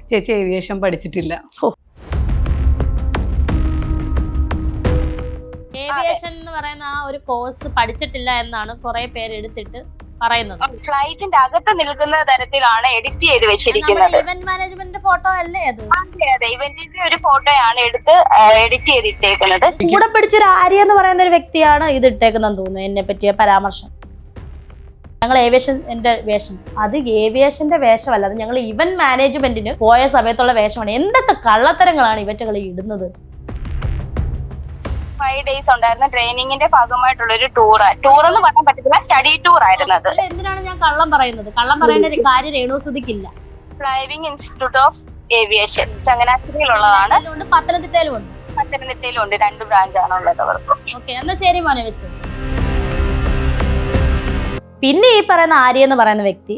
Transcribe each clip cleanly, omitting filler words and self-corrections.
ചേച്ചി ഏവിയേഷൻ പഠിച്ചിട്ടില്ല. ഏവിയേഷൻ എന്ന് പറയുന്ന ആ ഒരു കോഴ്സ് പഠിച്ചിട്ടില്ല എന്നാണ് കുറെ പേര് എടുത്തിട്ട് പറയുന്നത്. ഫ്ലൈറ്റിന്റെ അകത്ത് നിൽക്കുന്ന തരത്തിലാണ് എഡിറ്റ് ചെയ്ത് വെച്ചിരിക്കുന്നത്. ഇവന്റ് മാനേജ്മെന്റ് ഫോട്ടോ അല്ലേ അത്? അതെ, ഇവന്റിന്റെ ഒരു ഫോട്ടോയാണ് എടുത്ത് എഡിറ്റ് ചെയ്തിട്ടേക്കുന്നത്. കൂടെ പിടിച്ചൊരു ആര്യ എന്ന് പറയുന്ന ഒരു വ്യക്തിയാണ് ഇത് ഇട്ടേക്കുന്നതെന്ന് തോന്നുന്നു, എന്നെ പറ്റിയ പരാമർശം. ഞങ്ങൾ ഏവിയേഷന്റെ വേഷം, അത് ഏവിയേഷന്റെ വേഷമല്ല, അത് ഞങ്ങൾ ഇവന്റ് മാനേജ്മെന്റിന് പോയ സമയത്തുള്ള വേഷമാണ്. എന്തൊക്കെ കള്ളത്തരങ്ങളാണ് ഇവറ്റകൾ ഇടുന്നത്. 5 days ഉണ്ടായിരുന്ന ട്രെയിനിങ്ങിന്റെ ഭാഗമായിട്ടുള്ള ഒരു ടൂർ എന്ന് പറയാൻ പറ്റത്തില്ല, സ്റ്റഡി ടൂർ ആയിരുന്നത്. എന്തിനാണ് ഞാൻ കള്ളം പറയുന്നത്? കള്ളം പറയേണ്ട ഒരു കാര്യം രേണുസുതിക്കില്ല. ഫ്ലൈവിംഗ് ഇൻസ്റ്റിറ്റ്യൂട്ട് ഓഫ് ഏവിയേഷൻ ചങ്ങനാശ്ശേരിയിലുള്ളതാണ്. പത്തനംതിട്ടയിലും ഉണ്ട്. പത്തനംതിട്ടയിലും ഉണ്ട്, 2 ബ്രാഞ്ചാണ് ഉള്ളത് അവർക്ക്. ഓക്കെ, എന്നാ ശരി മോനെ വെച്ചു. പിന്നെ ഈ പറയുന്ന ആര്യ എന്ന് പറയുന്ന വ്യക്തി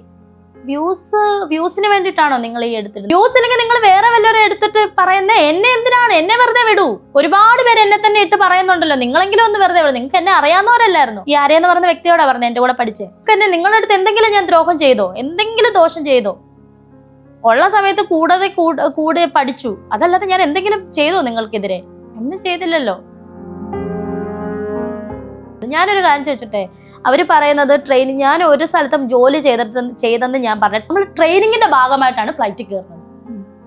വ്യൂസിന് വേണ്ടിയിട്ടാണോ നിങ്ങൾ ഈ എടുത്തിട്ട്? വ്യൂസ് ഇല്ലെങ്കിൽ നിങ്ങൾ വേറെ വല്ലവരും എടുത്തിട്ട് പറയുന്നത് എന്നെ എന്തിനാണ്? എന്നെ വെറുതെ വിടൂ. ഒരുപാട് പേര് എന്നെ തന്നെ ഇട്ട് പറയുന്നുണ്ടല്ലോ, നിങ്ങളെങ്കിലും ഒന്ന് വെറുതെ വിടും. നിങ്ങൾക്ക് എന്നെ അറിയാവുന്നവരല്ലായിരുന്നു. ഈ ആര്യ എന്ന് പറയുന്ന വ്യക്തിയോടാ പറഞ്ഞത് എന്റെ കൂടെ പഠിച്ചേ. എന്നെ നിങ്ങളുടെ അടുത്ത് എന്തെങ്കിലും ഞാൻ ദ്രോഹം ചെയ്തോ? എന്തെങ്കിലും ദോഷം ചെയ്തോ? ഉള്ള സമയത്ത് കൂടെ പഠിച്ചു, അതല്ലാതെ ഞാൻ എന്തെങ്കിലും ചെയ്തോ നിങ്ങൾക്കെതിരെ? ഒന്നും ചെയ്തില്ലല്ലോ. ഞാനൊരു കാര്യം ചോദിച്ചിട്ടെ, അവര് പറയുന്നത് ട്രെയിനിങ്, ഞാൻ ഒരു സ്ഥലത്തും ജോലി ചെയ്തെന്ന് ഞാൻ പറഞ്ഞു. നമ്മൾ ട്രെയിനിങ്ങിന്റെ ഭാഗമായിട്ടാണ് ഫ്ലൈറ്റിൽ കയറുന്നത്.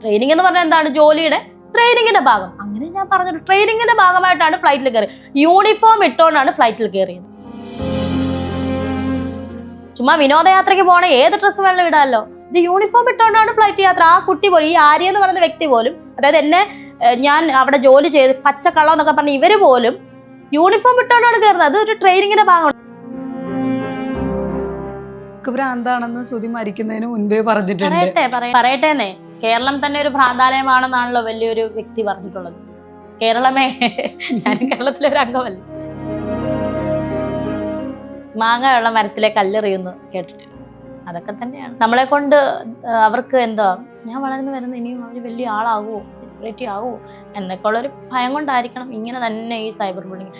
ട്രെയിനിങ് എന്ന് പറഞ്ഞാൽ എന്താണ്? ജോലിയുടെ ട്രെയിനിങ്ങിന്റെ ഭാഗം. അങ്ങനെ ഞാൻ പറഞ്ഞത് ട്രെയിനിങ്ങിന്റെ ഭാഗമായിട്ടാണ് ഫ്ലൈറ്റിൽ കയറിയത്. യൂണിഫോം ഇട്ടുകൊണ്ടാണ് ഫ്ലൈറ്റിൽ കയറിയത്. ചുമ്മാ വിനോദയാത്രയ്ക്ക് പോകണ ഏത് ഡ്രസ്സ് വേണം ഇടാമല്ലോ. ഇത് യൂണിഫോം ഇട്ടുകൊണ്ടാണ് ഫ്ലൈറ്റ് യാത്ര. ആ കുട്ടി പോലും, ഈ ആര്യ എന്ന് പറയുന്ന വ്യക്തി പോലും, അതായത് എന്നെ ഞാൻ അവിടെ ജോലി ചെയ്ത് പച്ചക്കള്ളം എന്നൊക്കെ പറഞ്ഞ ഇവര് പോലും യൂണിഫോം ഇട്ടുകൊണ്ടാണ് കയറുന്നത്. അത് ഒരു ട്രെയിനിങ്ങിന്റെ ഭാഗമാണ്. ഭ്രാന്താണെന്ന് ശ്രുതി മരിക്കുന്നതിന് മുൻപേ പറഞ്ഞിട്ടുണ്ട്. പറയട്ടേന്നേ, കേരളം തന്നെ ഒരു ഭ്രാന്താലയമാണെന്നാണല്ലോ വലിയൊരു വ്യക്തി പറഞ്ഞിട്ടുള്ളത്. കേരളമേ, ഞാൻ കേരളത്തിലെ ഒരു അംഗമല്ലേ. മാങ്ങയുള്ള മരത്തിലെ കല്ലെറിയുന്നു കേട്ടിട്ട്, അതൊക്കെ തന്നെയാണ് നമ്മളെ കൊണ്ട്. അവർക്ക് എന്താ, ഞാൻ വളർന്നു വരുന്ന ഇനിയും അവർ വലിയ ആളാകുമോ, സെലിബ്രിറ്റി ആകുമോ എന്നൊക്കെ ഉള്ളൊരു ഭയം കൊണ്ടായിരിക്കണം ഇങ്ങനെ തന്നെ ഈ സൈബർ ബുള്ളിങ്.